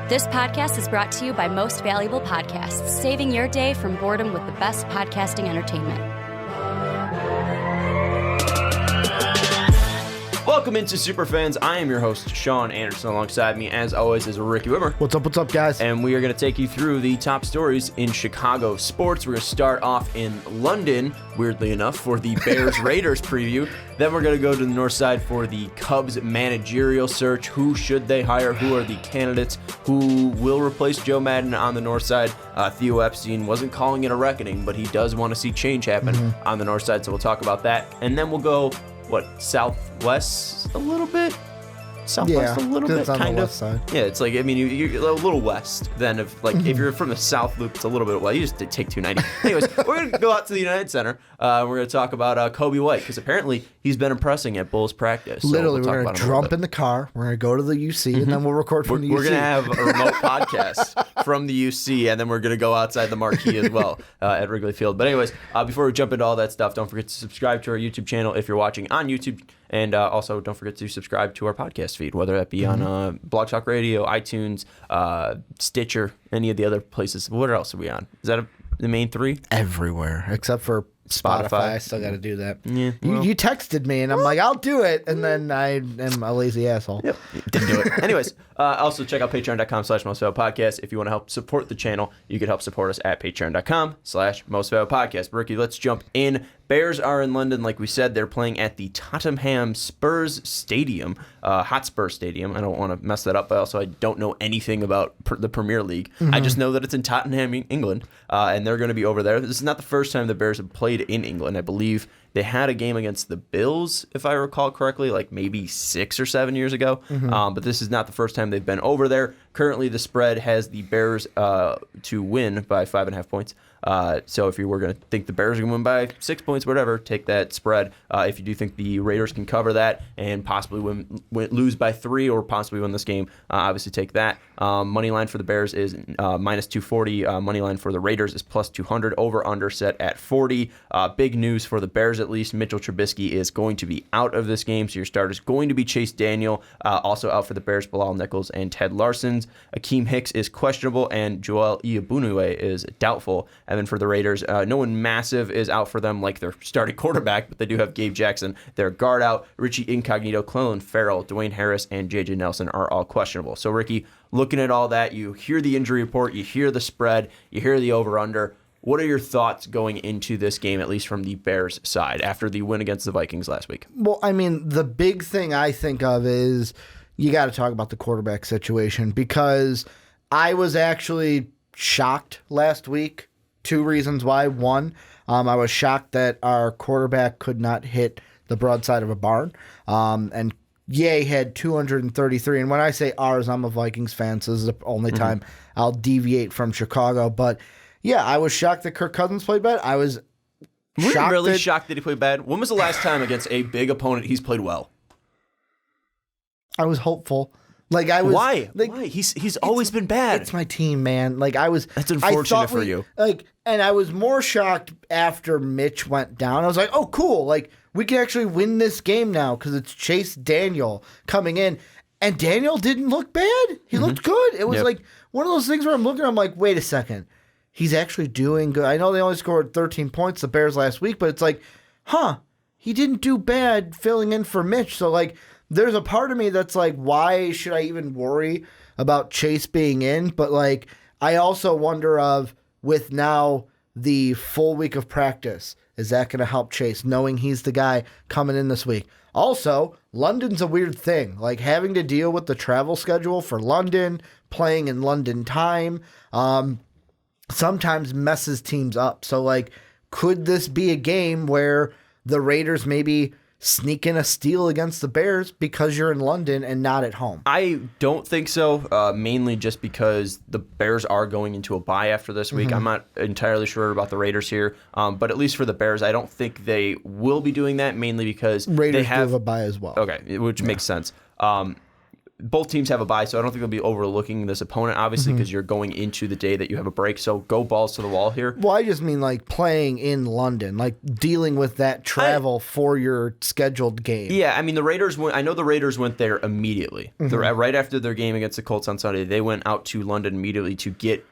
This podcast is brought to you by Most Valuable Podcasts, saving your day from boredom with the best podcasting entertainment. Welcome into Superfans. I am your host, Sean Anderson. Alongside me, as always, is Ricky Widmer. What's up, guys? And we are going to take you through the top stories in Chicago sports. We're going to start off in London, weirdly enough, for the Bears-Raiders preview. Then we're going to go to the north side for the Cubs managerial search. Who should they hire? Who are the candidates? Who will replace Joe Madden on the north side? Theo Epstein wasn't calling it a reckoning, but he does want to see change happen on the north side, so we'll talk about that. And then we'll go southwest a little bit? Southwest a little bit, kind of. Side. Yeah, it's like, I mean, you're a little west then of, like, if you're from the South Loop, it's a little bit, well, you just did take 290. Anyways, we're going to go out to the United Center. We're going to talk about Kobe White, because apparently he's been impressing at Bulls practice. So Literally, we're going to jump in the car, we're going to go to the UC, and then we'll record from the UC. We're going to have a remote podcast from the UC, and then we're going to go outside the marquee as well at Wrigley Field. But anyways, before we jump into all that stuff, don't forget to subscribe to our YouTube channel if you're watching on YouTube. And also, don't forget to subscribe to our podcast feed, whether that be on Blog Talk Radio, iTunes, Stitcher, any of the other places. What else are we on? Is that the main three? Everywhere, except for Spotify. I still got to do that. Yeah, you texted me, and I'm like, I'll do it. And then I am a lazy asshole. Yep, didn't do it. Anyways, also check out patreon.com/mostvaluablepodcast. If you want to help support the channel, you can help support us at patreon.com/mostvaluablepodcast. Ricky, let's jump in. Bears are in London, like we said. They're playing at the Tottenham Spurs Stadium, Hotspur Stadium. I don't want to mess that up, but also I don't know anything about the Premier League. I just know that it's in Tottenham, England, and they're going to be over there. This is not the first time the Bears have played in England. I believe they had a game against the Bills, if I recall correctly, like maybe 6 or 7 years ago. But this is not the first time they've been over there. Currently, the spread has the Bears to win by 5.5 points. So if you were going to think the Bears are going to win by 6 points, whatever, take that spread. If you do think the Raiders can cover that and possibly lose by 3 or possibly win this game, obviously take that. Money line for the Bears is minus 240. Money line for the Raiders is plus 200. Over under set at 40. Big news for the Bears, at least. Mitchell Trubisky is going to be out of this game, so your starter is going to be Chase Daniel. Also out for the Bears, Bilal Nichols and Ted Larsons. Akeem Hicks is questionable, and Joel Iyabunwe is doubtful. And then for the Raiders, no one massive is out for them, like their starting quarterback, but they do have Gabe Jackson, their guard out. Richie Incognito, Clelin Ferrell, Dwayne Harris, and J.J. Nelson are all questionable. So, Ricky, looking at all that, you hear the injury report, you hear the spread, you hear the over-under. What are your thoughts going into this game, at least from the Bears side, after the win against the Vikings last week? Well, I mean, the big thing I think of is you got to talk about the quarterback situation, because I was actually shocked last week. 2 reasons why. One, I was shocked that our quarterback could not hit the broadside of a barn. And Ye had 233. And when I say ours, I'm a Vikings fan, so this is the only time I'll deviate from Chicago. But yeah, I was shocked that Kirk Cousins played bad. I was shocked that he played bad. When was the last time against a big opponent he's played well? I was hopeful. Like I was. Why? Why? He's always been bad. It's my team, man. Like I was. That's unfortunate for you. And I was more shocked after Mitch went down. I was like, oh, cool. Like we can actually win this game now because it's Chase Daniel coming in, and Daniel didn't look bad. He looked good. It was like one of those things where I'm like, wait a second, he's actually doing good. I know they only scored 13 points, the Bears, last week, but it's like, he didn't do bad filling in for Mitch. So like. There's a part of me that's like, why should I even worry about Chase being in? But like, I also wonder with now the full week of practice, is that going to help Chase, knowing he's the guy coming in this week? Also, London's a weird thing. Like having to deal with the travel schedule for London, playing in London time, sometimes messes teams up. So like, could this be a game where the Raiders maybe sneak in a steal against the Bears because you're in London and not at home? I don't think so, mainly just because the Bears are going into a bye after this week. I'm not entirely sure about the Raiders here, but at least for the Bears, I don't think they will be doing that, mainly because Raiders they have a bye as well. Okay, which makes sense. both teams have a bye, so I don't think they'll be overlooking this opponent, obviously, because you're going into the day that you have a break. So go balls to the wall here. Well, I just mean like playing in London, like dealing with that travel for your scheduled game. Yeah, I mean, the Raiders went. I know the Raiders went there immediately. Right after their game against the Colts on Sunday, they went out to London immediately to get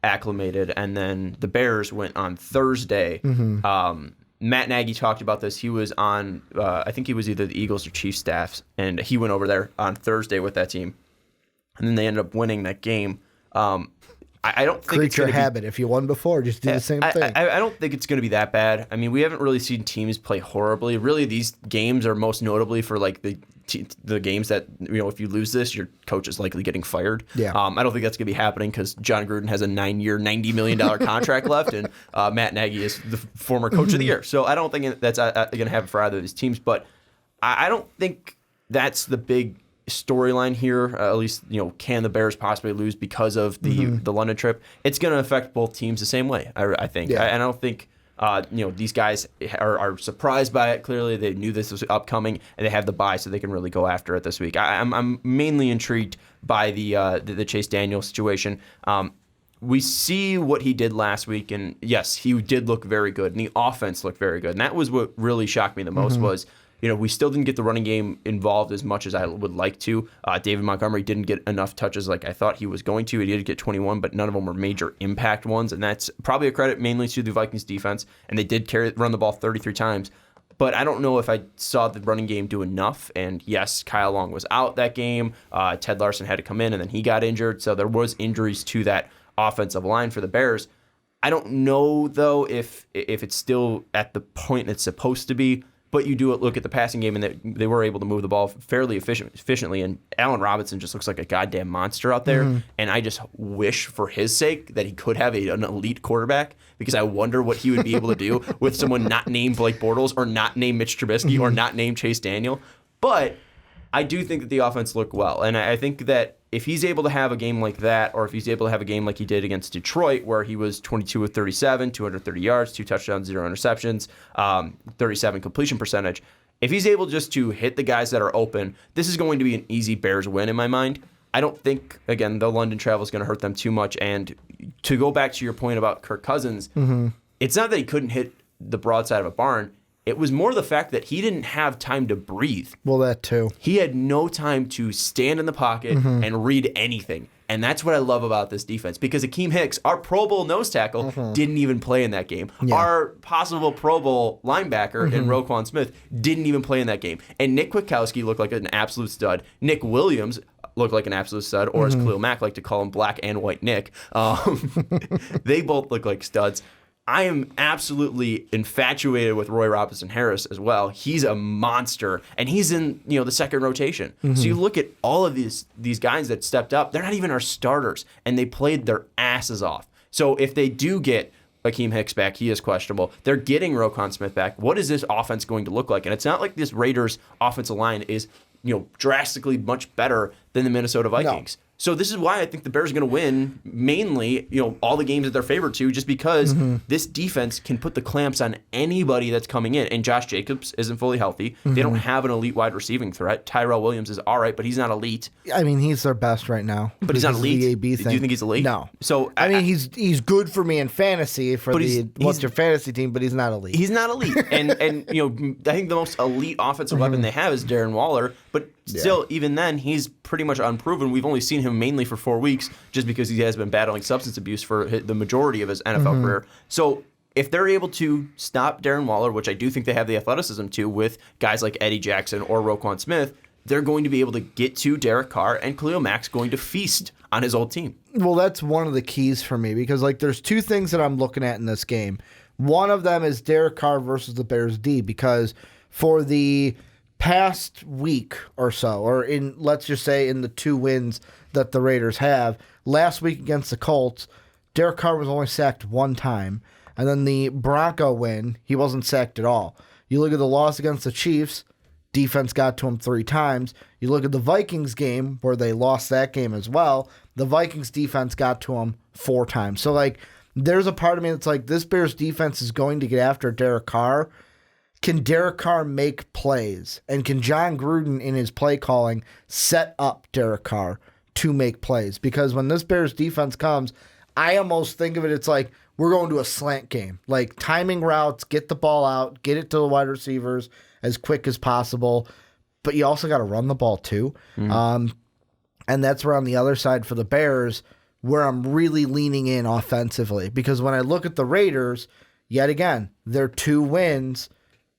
acclimated, and then the Bears went on Thursday. Matt Nagy talked about this. He was on, I think he was either the Eagles or Chiefs staffs, and he went over there on Thursday with that team, and then they ended up winning that game. I don't think Create your habit. If you won before, just do the same thing. I don't think it's going to be that bad. I mean, we haven't really seen teams play horribly. Really, these games are most notably for like the games that, if you lose this, your coach is likely getting fired. Yeah. I don't think that's going to be happening because John Gruden has a 9-year, $90 million contract left, and Matt Nagy is the former coach of the year. So I don't think that's going to happen for either of these teams. But I don't think that's the big storyline here. At least, can the Bears possibly lose because of the London trip? It's going to affect both teams the same way, I think. Yeah. I don't think these guys are surprised by it. Clearly, they knew this was upcoming, and they have the bye, so they can really go after it this week. I'm mainly intrigued by the Chase Daniel situation. We see what he did last week, and yes, he did look very good, and the offense looked very good. And that was what really shocked me the most was, we still didn't get the running game involved as much as I would like to. David Montgomery didn't get enough touches like I thought he was going to. He did get 21, but none of them were major impact ones, and that's probably a credit mainly to the Vikings defense, and they did run the ball 33 times. But I don't know if I saw the running game do enough. And yes, Kyle Long was out that game. Ted Larson had to come in, and then he got injured. So there was injuries to that offensive line for the Bears. I don't know, though, if it's still at the point it's supposed to be. But you do look at the passing game, and they were able to move the ball fairly efficiently. And Allen Robinson just looks like a goddamn monster out there. And I just wish for his sake that he could have an elite quarterback, because I wonder what he would be able to do with someone not named Blake Bortles or not named Mitch Trubisky or not named Chase Daniel. But I do think that the offense looked well. And I think that if he's able to have a game like that, or if he's able to have a game like he did against Detroit, where he was 22 of 37, 230 yards, 2 touchdowns, 0 interceptions, 37 completion percentage, if he's able just to hit the guys that are open, this is going to be an easy Bears win in my mind. I don't think, again, the London travel is going to hurt them too much. And to go back to your point about Kirk Cousins, it's not that he couldn't hit the broadside of a barn. It was more the fact that he didn't have time to breathe. Well, that too. He had no time to stand in the pocket and read anything. And that's what I love about this defense, because Akeem Hicks, our Pro Bowl nose tackle, didn't even play in that game. Yeah. Our possible Pro Bowl linebacker in Roquan Smith didn't even play in that game. And Nick Kwiatkowski looked like an absolute stud. Nick Williams looked like an absolute stud, or as Khalil Mack liked to call him, Black and White Nick. They both look like studs. I am absolutely infatuated with Roy Robinson Harris as well. He's a monster, and he's in the second rotation. So you look at all of these guys that stepped up; they're not even our starters, and they played their asses off. So if they do get Akeem Hicks back, he is questionable. They're getting Roquan Smith back. What is this offense going to look like? And it's not like this Raiders offensive line is drastically much better than the Minnesota Vikings. No. So this is why I think the Bears are going to win mainly, all the games that they're favored to, just because this defense can put the clamps on anybody that's coming in. And Josh Jacobs isn't fully healthy. They don't have an elite wide receiving threat. Tyrell Williams is all right, but he's not elite. I mean, he's their best right now. But he's not elite. The AB thing. Do you think he's elite? No. So I mean, he's good for me in fantasy for what's your fantasy team, but he's not elite. He's not elite. and I think the most elite offensive weapon they have is Darren Waller, but still, even then, he's pretty much unproven. We've only seen him mainly for 4 weeks, just because he has been battling substance abuse for the majority of his NFL career. So if they're able to stop Darren Waller, which I do think they have the athleticism to, with guys like Eddie Jackson or Roquan Smith, they're going to be able to get to Derek Carr, and Khalil Mack's going to feast on his old team. Well, that's one of the keys for me, because there's two things that I'm looking at in this game. One of them is Derek Carr versus the Bears D, because for the past week or so, or let's just say in the 2 wins that the Raiders have, last week against the Colts, Derek Carr was only sacked 1 time. And then the Bronco win, he wasn't sacked at all. You look at the loss against the Chiefs, defense got to him 3 times. You look at the Vikings game, where they lost that game as well, the Vikings defense got to him 4 times. So, there's a part of me that's like, this Bears defense is going to get after Derek Carr can Derek Carr make plays? And can John Gruden in his play calling set up Derek Carr to make plays? Because when this Bears defense comes, I almost think of it, it's like we're going to a slant game. Like timing routes, get the ball out, get it to the wide receivers as quick as possible. But you also got to run the ball too. And that's where on the other side for the Bears, where I'm really leaning in offensively. Because when I look at the Raiders, yet again, their 2 wins,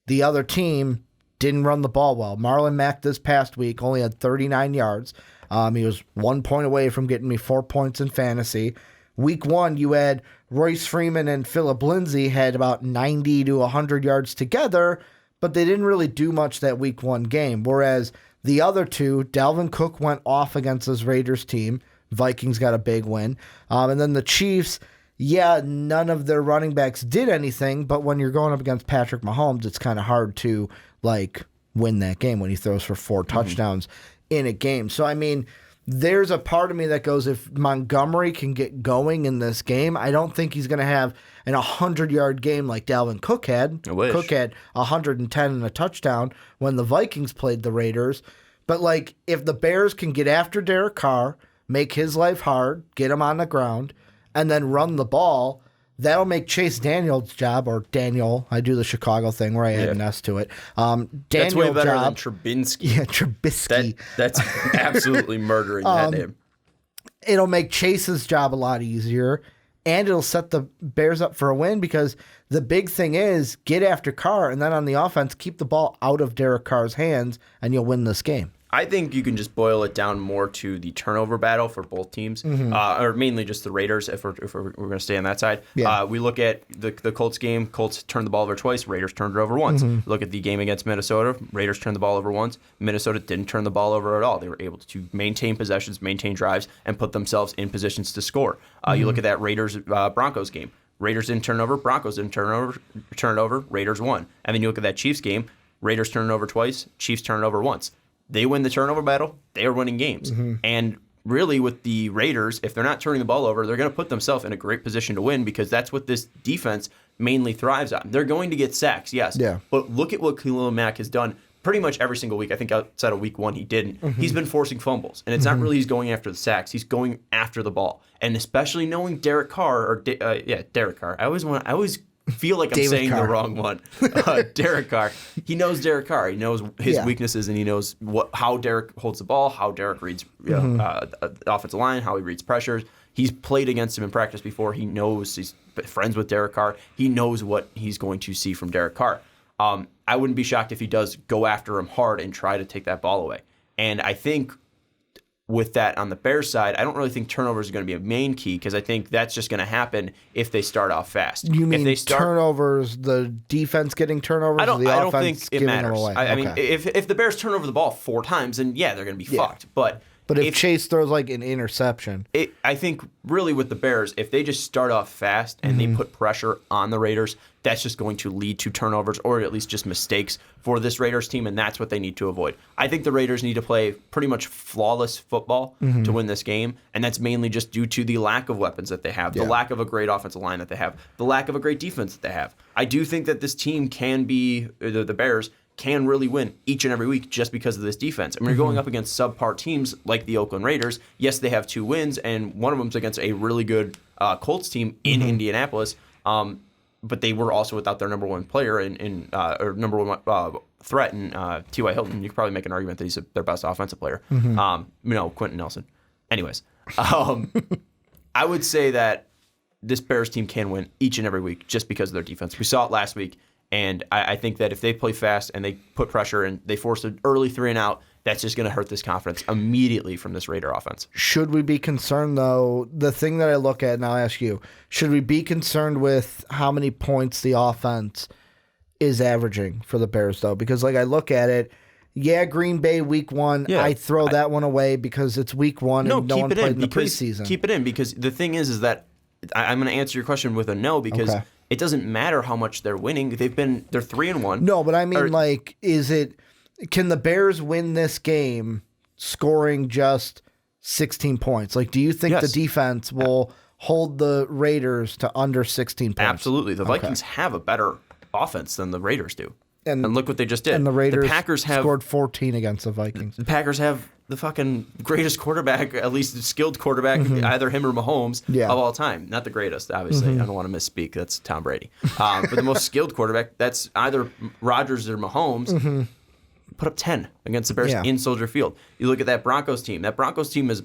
the other team didn't run the ball well. Marlon Mack this past week only had 39 yards. He was 1 point away from getting me 4 points in fantasy. Week 1, you had Royce Freeman and Phillip Lindsay had about 90 to 100 yards together, but they didn't really do much that Week 1 game. Whereas the other 2, Dalvin Cook went off against this Raiders team. Vikings got a big win. And then the Chiefs, none of their running backs did anything, but when you're going up against Patrick Mahomes, it's kind of hard to win that game when he throws for 4 touchdowns in a game. So, I mean, there's a part of me that goes, if Montgomery can get going in this game, I don't think he's going to have an 100-yard game like Dalvin Cook had. Cook had 110 and a touchdown when the Vikings played the Raiders. But, if the Bears can get after Derek Carr, make his life hard, get him on the ground, and then run the ball, that'll make Chase Daniel's job, or Daniel, I do the Chicago thing where I add an S to it. That's way better than Trubinsky. Yeah, Trubisky. That's absolutely murdering that name. It'll make Chase's job a lot easier, and it'll set the Bears up for a win, because the big thing is get after Carr, and then on the offense, keep the ball out of Derek Carr's hands, and you'll win this game. I think you can just boil it down more to the turnover battle for both teams, or mainly just the Raiders if we're going to stay on that side. Yeah. We look at the Colts game. Colts turned the ball over twice. Raiders turned it over once. Look at the game against Minnesota. Raiders turned the ball over once. Minnesota didn't turn the ball over at all. They were able to maintain possessions, maintain drives, and put themselves in positions to score. You look at that Raiders-Broncos game. Raiders didn't turn it over. Broncos didn't turn it over. Raiders won. And then you look at that Chiefs game. Raiders turned it over twice. Chiefs turned it over once. They win the turnover battle, they are winning games. And really with the Raiders, if they're not turning the ball over, they're going to put themselves in a great position to win, because that's what this defense mainly thrives on. They're going to get sacks, yes. Yeah. But look at what Khalil Mack has done pretty much every single week. I think outside of Week 1 he didn't. He's been forcing fumbles. And it's not really he's going after the sacks. He's going after the ball. And especially knowing Derek Carr, Derek Carr. I always feel like I'm David saying Carr. The wrong one. Derek Carr. He knows Derek Carr. He knows his weaknesses, and he knows how Derek holds the ball, how Derek reads the offensive line, how he reads pressures. He's played against him in practice before. He knows he's friends with Derek Carr. He knows what he's going to see from Derek Carr. I wouldn't be shocked if he does go after him hard and try to take that ball away. And I think with that on the Bears side, I don't really think turnovers are going to be a main key, because I think that's just going to happen if they start off fast. You mean if they turnovers, the defense getting turnovers, I don't offense think it matters. them away? I mean, if the Bears turn over the ball 4 times, then they're going to be fucked. But if Chase throws an interception, I think really with the Bears, if they just start off fast and they put pressure on the Raiders, that's just going to lead to turnovers, or at least just mistakes for this Raiders team, and that's what they need to avoid. I think the Raiders need to play pretty much flawless football to win this game, and that's mainly just due to the lack of weapons that they have, the lack of a great offensive line that they have, the lack of a great defense that they have. I do think that this team can be, the Bears can really win each and every week just because of this defense. I mean, you're going up against subpar teams like the Oakland Raiders. Yes, they have 2 wins, and one of them's against a really good Colts team in Indianapolis. But they were also without their number 1 player or number 1 threat in T.Y. Hilton. You could probably make an argument that he's their best offensive player. Quentin Nelson. Anyways, I would say that this Bears team can win each and every week just because of their defense. We saw it last week, and I think that if they play fast and they put pressure and they force an early 3 and out, that's just going to hurt this conference immediately from this Raider offense. Should we be concerned, though? The thing that I look at, and I'll ask you, should we be concerned with how many points the offense is averaging for the Bears, though? Because, I look at it, Green Bay Week 1, I throw that one away because it's Week 1 and no one played in the preseason. Keep it in, because the thing is that I'm going to answer your question with a no, because it doesn't matter how much they're winning. They're 3-1. No, but I mean, can the Bears win this game scoring just 16 points? Do you think the defense will hold the Raiders to under 16 points? Absolutely. The Vikings have a better offense than the Raiders do. And look what they just did. And the Raiders Packers have scored 14 against the Vikings. The Packers have the fucking greatest quarterback, at least skilled quarterback, either him or Mahomes, of all time. Not the greatest, obviously. I don't want to misspeak. That's Tom Brady. But the most skilled quarterback, that's either Rodgers or Mahomes. Put up 10 against the Bears in Soldier Field. You look at that Broncos team. That Broncos team is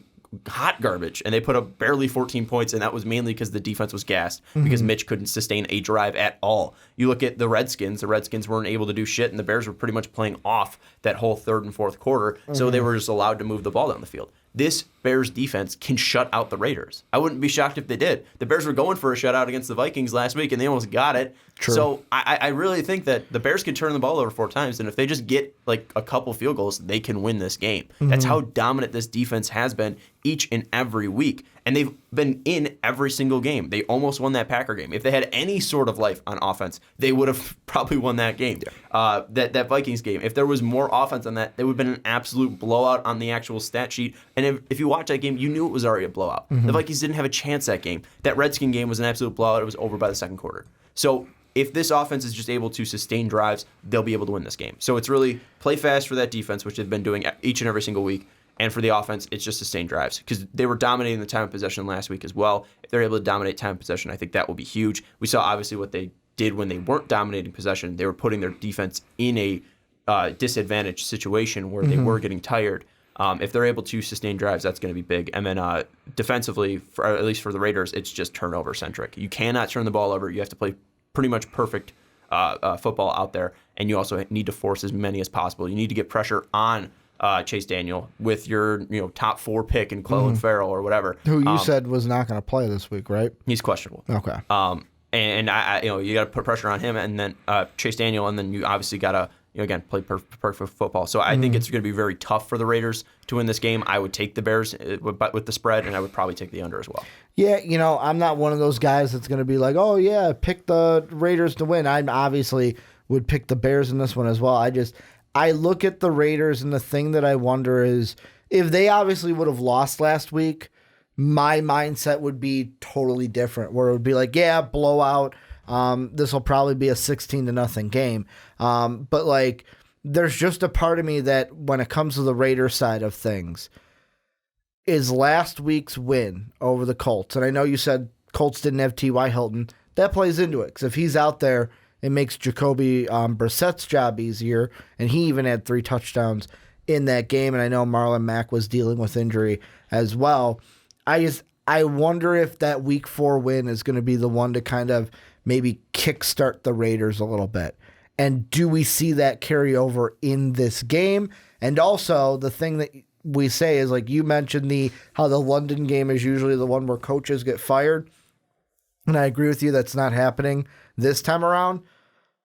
hot garbage, and they put up barely 14 points, and that was mainly because the defense was gassed, because Mitch couldn't sustain a drive at all. You look at the Redskins weren't able to do shit, and the Bears were pretty much playing off that whole third and fourth quarter, so they were just allowed to move the ball down the field. This Bears defense can shut out the Raiders. I wouldn't be shocked if they did. The Bears were going for a shutout against the Vikings last week, and they almost got it. True. So I really think that the Bears can turn the ball over 4 times, and if they just get like a couple field goals, they can win this game. That's how dominant this defense has been each and every week. And they've been in every single game. They almost won that Packer game. If they had any sort of life on offense, they would have probably won that game. That Vikings game. If there was more offense on that, it would have been an absolute blowout on the actual stat sheet. And if you watch that game, you knew it was already a blowout. The Vikings didn't have a chance that game. That Redskin game was an absolute blowout. It was over by the second quarter. So if this offense is just able to sustain drives, they'll be able to win this game. So it's really play fast for that defense, which they've been doing each and every single week. And for the offense, it's just sustained drives because they were dominating the time of possession last week as well. If they're able to dominate time of possession, I think that will be huge. We saw obviously what they did when they weren't dominating possession. They were putting their defense in a disadvantaged situation where they were getting tired. If they're able to sustain drives, that's going to be big. And then defensively, at least for the Raiders, it's just turnover centric. You cannot turn the ball over. You have to play pretty much perfect football out there, and you also need to force as many as possible. You need to get pressure on Chase Daniel with your top 4 pick in Clelin Ferrell or whatever. Who you said was not going to play this week, right? He's questionable. Okay. And I you got to put pressure on him, and then Chase Daniel, and then you obviously got to again play perfect football. So I think it's going to be very tough for the Raiders to win this game. I would take the Bears with the spread, and I would probably take the under as well. Yeah, I'm not one of those guys that's going to be like, oh yeah, pick the Raiders to win. I obviously would pick the Bears in this one as well. I look at the Raiders, and the thing that I wonder is if they obviously would have lost last week, my mindset would be totally different, where it would be like, yeah, blowout. This will probably be a 16-0 game. But like, there's just a part of me that when it comes to the Raiders side of things, is last week's win over the Colts. And I know you said Colts didn't have T.Y. Hilton. That plays into it, because if he's out there, it makes Jacoby Brissett's job easier, and he even had 3 touchdowns in that game. And I know Marlon Mack was dealing with injury as well. I wonder if that Week 4 win is going to be the one to kind of maybe kickstart the Raiders a little bit. And do we see that carry over in this game? And also, the thing that we say is, like you mentioned, how the London game is usually the one where coaches get fired. And I agree with you, that's not happening this time around.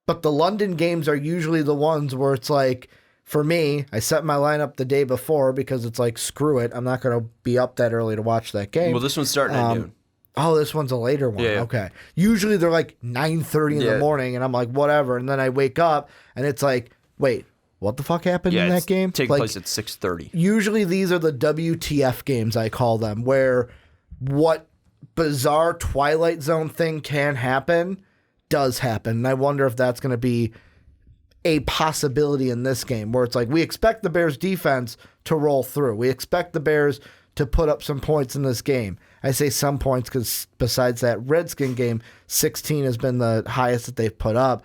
But the London games are usually the ones where it's like, for me, I set my lineup the day before because it's like, screw it, I'm not going to be up that early to watch that game. Well, this one's starting at noon. Oh, this one's a later one. Yeah. Okay. Usually they're like 9:30 in the morning, and I'm like, whatever. And then I wake up, and it's like, wait, what the fuck happened in that game? Taking place at 6:30. Usually these are the WTF games, I call them, where what bizarre Twilight Zone thing can happen does happen. And I wonder if that's going to be a possibility in this game, where it's like, we expect the Bears defense to roll through. We expect the Bears to put up some points in this game. I say some points because besides that Redskin game, 16 has been the highest that they've put up.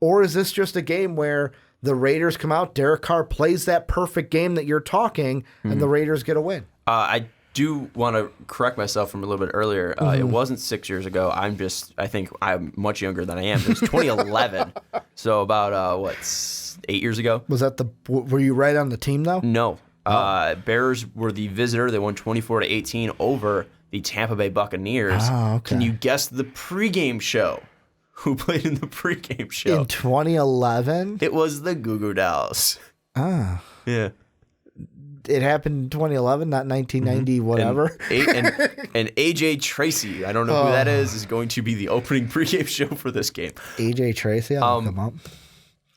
Or is this just a game where the Raiders come out, Derek Carr plays that perfect game that you're talking, and the Raiders get a win? I do want to correct myself from a little bit earlier. It wasn't 6 years ago. I think I'm much younger than I am. It was 2011. So about, 8 years ago? Were you right on the team though? No. Bears were the visitor. They won 24-18 over the Tampa Bay Buccaneers. Oh, okay. Can you guess the pregame show? Who played in the pregame show? In 2011? It was the Goo Goo Dolls. Ah. Yeah. It happened in 2011, not 1990, whatever. And AJ Tracy, I don't know who that is going to be the opening pregame show for this game. AJ Tracy, I'll look him up.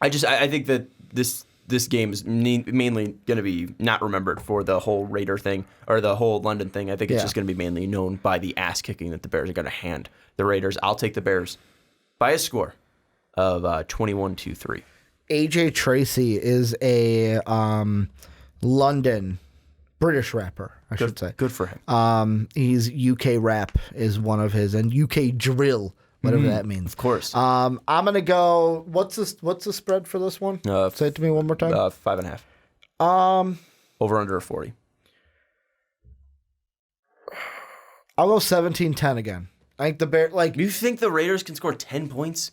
I think that this game is mainly going to be not remembered for the whole Raider thing or the whole London thing. I think it's just going to be mainly known by the ass kicking that the Bears are going to hand the Raiders. I'll take the Bears by a score of 21-3. AJ Tracy is a London British rapper, I should say. Good for him. He's UK rap is one of his, and UK drill, whatever that means. Of course. I'm gonna go. What's the spread for this one? Say it to me one more time. 5.5. Over under 40. I'll go 17-10 again. I think the Bears, like, You think the Raiders can score 10 points?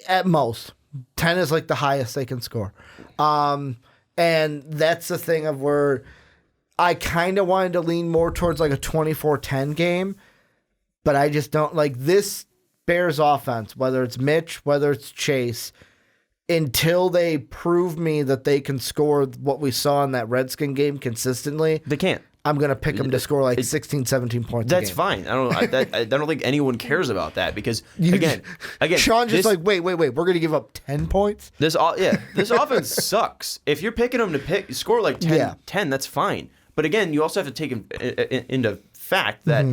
at most 10 is like the highest they can score. And that's the thing of where I kind of wanted to lean more towards like a 24-10 game, but I just don't like this Bears offense, whether it's Mitch, whether it's Chase, until they prove me that they can score what we saw in that Redskin game consistently. They can't. I'm going to pick them to score like 16, 17 points That's a game. fine. I don't think anyone cares about that because, again, Sean just wait. We're going to give up 10 points? This offense sucks. If you're picking them to score like 10, that's fine. But again, you also have to take into fact that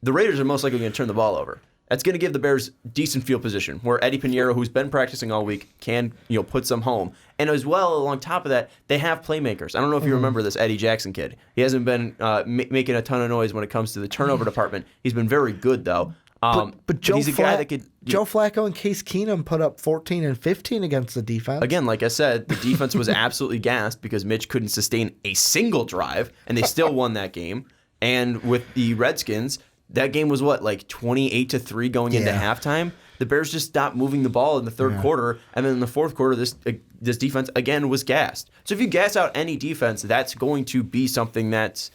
the Raiders are most likely going to turn the ball over. That's going to give the Bears decent field position, where Eddie Pinheiro, who's been practicing all week, can put some home. And as well, on top of that, they have playmakers. I don't know if you remember this Eddie Jackson kid. He hasn't been making a ton of noise when it comes to the turnover department. He's been very good, though. But he's a guy that could. Joe Flacco and Case Keenum put up 14 and 15 against the defense. Again, like I said, the defense was absolutely gassed because Mitch couldn't sustain a single drive, and they still won that game. And with the Redskins, that game was like 28-3 going into halftime. The Bears just stopped moving the ball in the third quarter, and then in the fourth quarter, this defense again was gassed. So if you gas out any defense, that's going to be something that's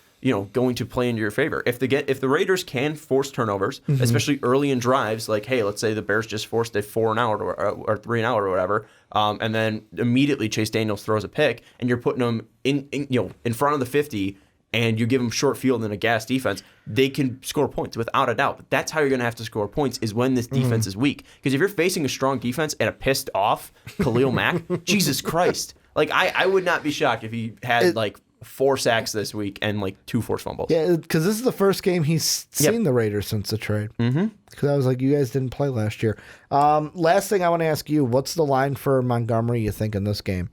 going to play into your favor. If the Raiders can force turnovers, especially early in drives, like hey, let's say the Bears just forced a 4-and-out or 3-and-out or whatever, and then immediately Chase Daniels throws a pick, and you're putting them in front of the 50. And you give them short field and a gas defense, they can score points without a doubt. But that's how you're going to have to score points is when this defense is weak. Because if you're facing a strong defense and a pissed off Khalil Mack, Jesus Christ. Like, I would not be shocked if he had 4 sacks this week and 2 forced fumbles. Yeah, because this is the first game he's seen the Raiders since the trade. Because I was like, you guys didn't play last year. Last thing I want to ask you, what's the line for Montgomery you think in this game?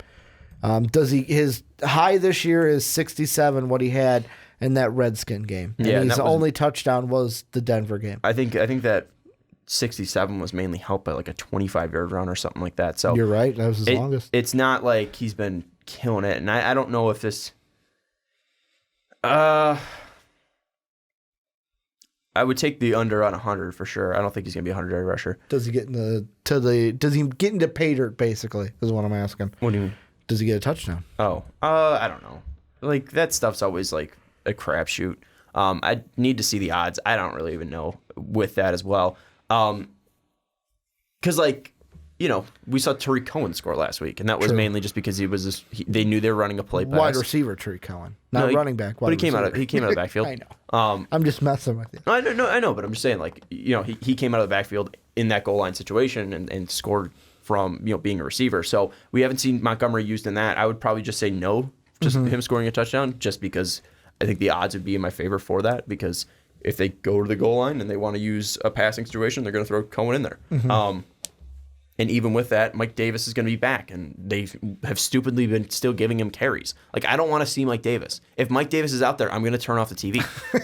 His high this year is 67, what he had in that Redskin game. And his only touchdown was the Denver game. I think that 67 was mainly helped by a 25-yard run or something like that. So you're right. That was his longest. It's not like he's been killing it. And I don't know if this I would take the under on 100 for sure. I don't think he's going to be a 100-yard rusher. Does he get does he get into pay dirt basically is what I'm asking. What do you mean? Does he get a touchdown? I don't know. That stuff's always a crapshoot. I need to see the odds. I don't really even know with that as well. Because we saw Tariq Cohen score last week, and that was mainly just because they knew they were running a play pass. Wide receiver Tariq Cohen, not running back. But he came out of the backfield. I know. I'm just messing with you. I know, but I'm just saying, he came out of the backfield in that goal line situation and scored from being a receiver. So we haven't seen Montgomery used in that. I would probably just say no, just him scoring a touchdown, just because I think the odds would be in my favor for that, because if they go to the goal line and they want to use a passing situation, they're going to throw Cohen in there. And even with that, Mike Davis is going to be back, and they have stupidly been still giving him carries. I don't want to see Mike Davis. If Mike Davis is out there, I'm going to turn off the TV.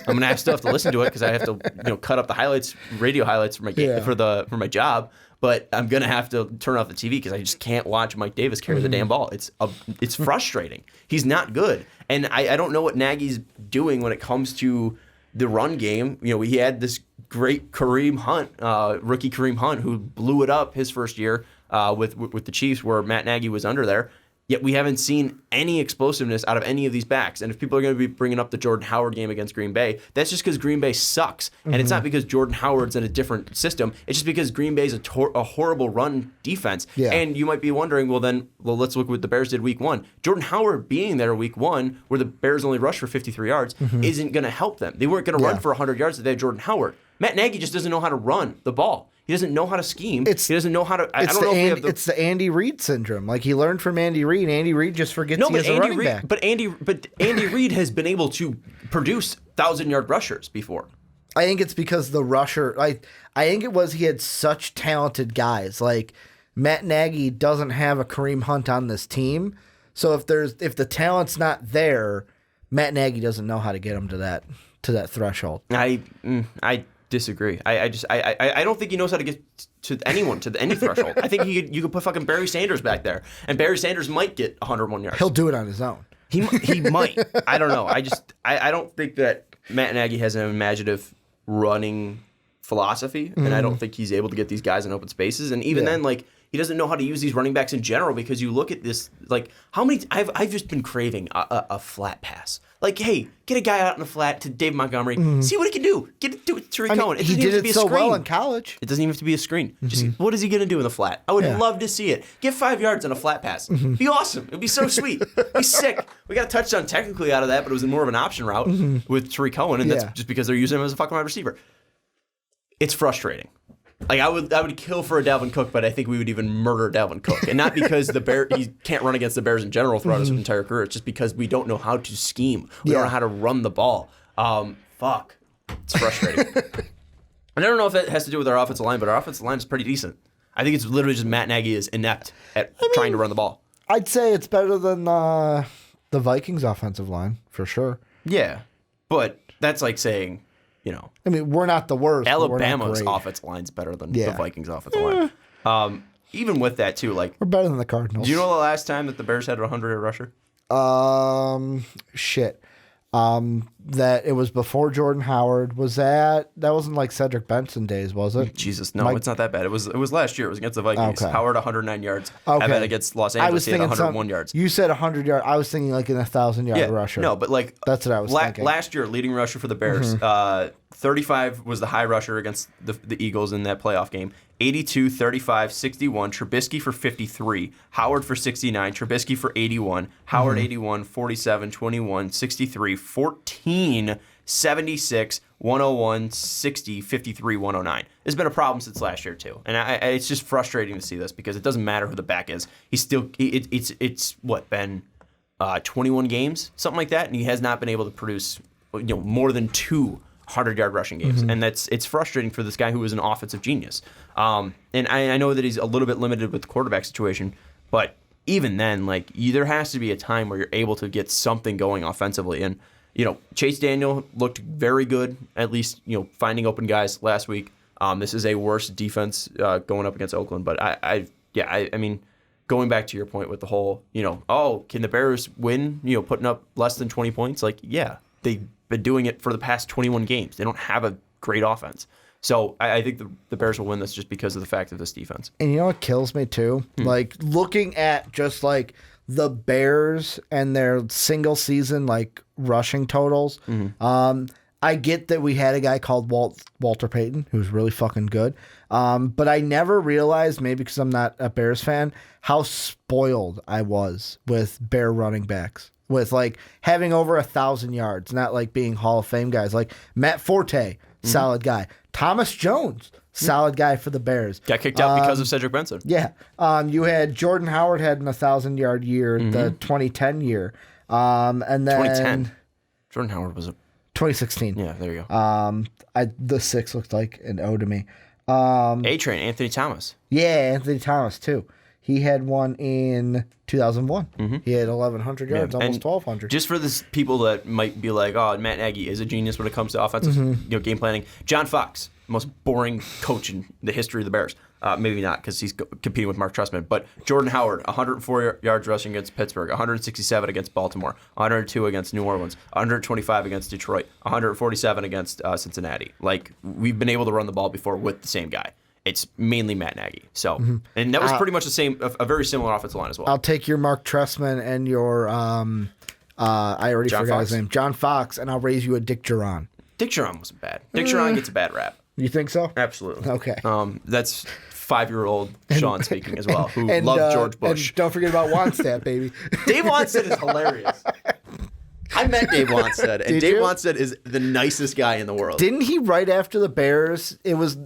I'm going to still have to listen to it because I have to cut up the radio highlights for my job. But I'm going to have to turn off the TV because I just can't watch Mike Davis carry the damn ball. It's frustrating. He's not good. And I don't know what Nagy's doing when it comes to the run game. He had this great rookie Kareem Hunt, who blew it up his first year with the Chiefs, where Matt Nagy was under there. Yet we haven't seen any explosiveness out of any of these backs. And if people are going to be bringing up the Jordan Howard game against Green Bay, that's just because Green Bay sucks. And it's not because Jordan Howard's in a different system. It's just because Green Bay's a horrible run defense. Yeah. And you might be wondering, well, let's look what the Bears did week 1. Jordan Howard being there week 1, where the Bears only rushed for 53 yards, isn't going to help them. They weren't going to run for 100 yards if they had Jordan Howard. Matt Nagy just doesn't know how to run the ball. He doesn't know how to scheme. He doesn't know how to. It's the Andy Reid syndrome. He learned from Andy Reid. Andy Reid just forgets he has a running back. But Andy Reid has been able to produce 1,000-yard rushers before. I think it's because the rusher. I think it was he had such talented guys. Matt Nagy doesn't have a Kareem Hunt on this team. So if the talent's not there, Matt Nagy doesn't know how to get him to that threshold. I disagree. I don't think he knows how to get to anyone to any threshold. I think you could put fucking Barry Sanders back there, and Barry Sanders might get 101 yards. He'll do it on his own. He might. I don't know. I don't think that Matt Nagy has an imaginative running philosophy, and I don't think he's able to get these guys in open spaces. And even then, like, he doesn't know how to use these running backs in general, because you look at this, like, how many I've just been craving a flat pass. Like, hey, get a guy out in the flat to Dave Montgomery, see what he can do. Get it to Tariq Cohen. He did it so well in college. It doesn't even have to be a screen. Just what is he going to do in the flat? I would love to see it. Get 5 yards on a flat pass. Be awesome. It'd be so sweet. Be sick. We got a touchdown technically out of that, but it was more of an option route with Tariq Cohen, and that's just because they're using him as a fucking wide receiver. It's frustrating. Like, I would kill for a Dalvin Cook, but I think we would even murder Dalvin Cook. And not because he can't run against the Bears in general throughout his entire career. It's just because we don't know how to scheme. We don't know how to run the ball. Fuck. It's frustrating. And I don't know if it has to do with our offensive line, but our offensive line is pretty decent. I think it's literally just Matt Nagy is inept at trying to run the ball. I'd say it's better than the Vikings offensive line, for sure. Yeah. But that's like saying, you know, I mean, we're not the worst. Alabama's offensive line's better than the Vikings offensive line. Even with that, too, like, we're better than the Cardinals. Do you know the last time that the Bears had a 100-yard rusher? Shit. That it was before Jordan Howard. That wasn't like Cedric Benson days, was it? Jesus, no, it's not that bad. It was last year. It was against the Vikings. Okay. Howard 109 yards. Okay. Evan against Los Angeles, he had 101 yards. You said 100 yards. I was thinking like an 1,000-yard rusher. No, but like that's what I was thinking. Last year, leading rusher for the Bears. 35 was the high rusher against the Eagles in that playoff game. 82, 35, 61. Trubisky for 53. Howard for 69. Trubisky for 81. Howard 81, 47, 21, 63, 14, 76, 101, 60, 53, 109. It's been a problem since last year too, and it's just frustrating to see this because it doesn't matter who the back is. It's what been 21 games, something like that, and he has not been able to produce more than 2 100-yard rushing games, and it's frustrating for this guy who is an offensive genius. And I know that he's a little bit limited with the quarterback situation, but even then, like, there has to be a time where you're able to get something going offensively. And Chase Daniel looked very good, at least finding open guys last week. This is a worse defense going up against Oakland, but I mean, going back to your point with the whole, can the Bears win? Putting up less than 20 points? Like, yeah, they've been doing it for the past 21 games. They don't have a great offense. So I think the Bears will win this just because of the fact of this defense. And you know what kills me too? Like, looking at just like the Bears and their single season like rushing totals. I get that we had a guy called Walter Payton who's really fucking good. But I never realized, maybe because I'm not a Bears fan, how spoiled I was with Bear running backs. With like having over 1,000 yards, not like being Hall of Fame guys. Like Matt Forte, solid guy. Thomas Jones, solid guy for the Bears. Got kicked out because of Cedric Benson. Yeah. You had Jordan Howard had an 1,000-yard year, the 2010 year. And then 2010. Jordan Howard was a 2016. Yeah, there you go. The 6 looked like an O to me. A-Train, Anthony Thomas. Yeah, Anthony Thomas too. He had one in 2001. He had 1,100 yards, almost 1,200. Just for this people that might be like, oh, Matt Nagy is a genius when it comes to offensive game planning. John Fox, most boring coach in the history of the Bears. Maybe not because he's competing with Mark Trestman. But Jordan Howard, 104 yards rushing against Pittsburgh, 167 against Baltimore, 102 against New Orleans, 125 against Detroit, 147 against Cincinnati. Like, we've been able to run the ball before with the same guy. It's mainly Matt Nagy. So, and that was pretty much the same, a very similar offensive line as well. I'll take your Mark Trestman and your, I already forgot his name, John Fox, and I'll raise you a Dick Duran. Dick Duran wasn't bad. Dick Duran gets a bad rap. You think so? Absolutely. Okay. That's 5-year-old Sean speaking as well, who loved George Bush. And don't forget about Wanstead, baby. Dave Wanstead is hilarious. I met Dave Wanstead, and Dave Wanstead is the nicest guy in the world. Didn't he, right after the Bears,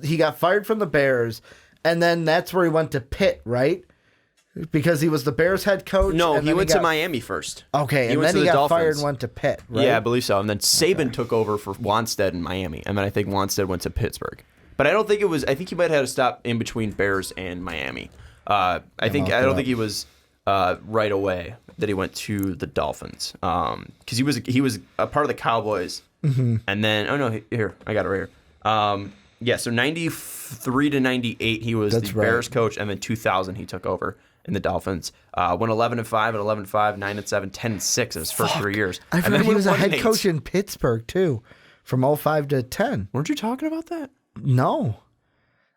he got fired from the Bears, and then that's where he went to Pitt, right? Because he was the Bears head coach. No, he went to Miami first. Okay, and then he got fired and went to Pitt, right? Yeah, I believe so. And then Saban took over for Wanstead in Miami, and then I think Wanstead went to Pittsburgh. But I don't think it was. I think he might have had a stop in between Bears and Miami. I don't think he was right away that he went to the Dolphins because he was a part of the Cowboys, and then here I got it right here. So 93 to 98 he was the Bears coach, and then 2000 he took over in the Dolphins. Went 11-5 at 11-5, 9-7, 10-6 in his first 3 years. I forgot he was a head coach in Pittsburgh too, from 05 to 10. Weren't you talking about that? No.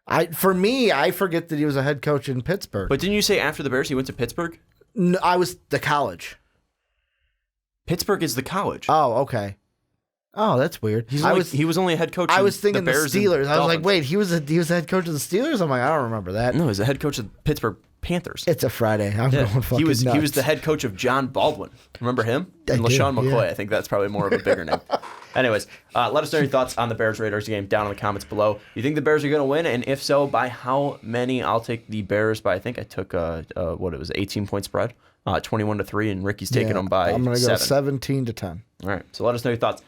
I forget that he was a head coach in Pittsburgh. But didn't you say after the Bears he went to Pittsburgh? No, I was the college. Pittsburgh is the college. Oh, okay. Oh, that's weird. He was only a head coach. I was thinking the Bears Steelers. I was Dolphins. like, wait, he was the head coach of the Steelers? I'm like, I don't remember that. No, he was the head coach of the Pittsburgh Panthers. It's a Friday. I'm going fucking nuts. He was the head coach of John Baldwin. Remember him? And LaShawn McCoy. Yeah. I think that's probably more of a bigger name. Anyways, let us know your thoughts on the Bears-Raiders game down in the comments below. You think the Bears are going to win? And if so, by how many? I'll take the Bears by, I think I took, 18-point spread, 21-3, and Ricky's taking them by 7. I'm going to go 17-10. All right, so let us know your thoughts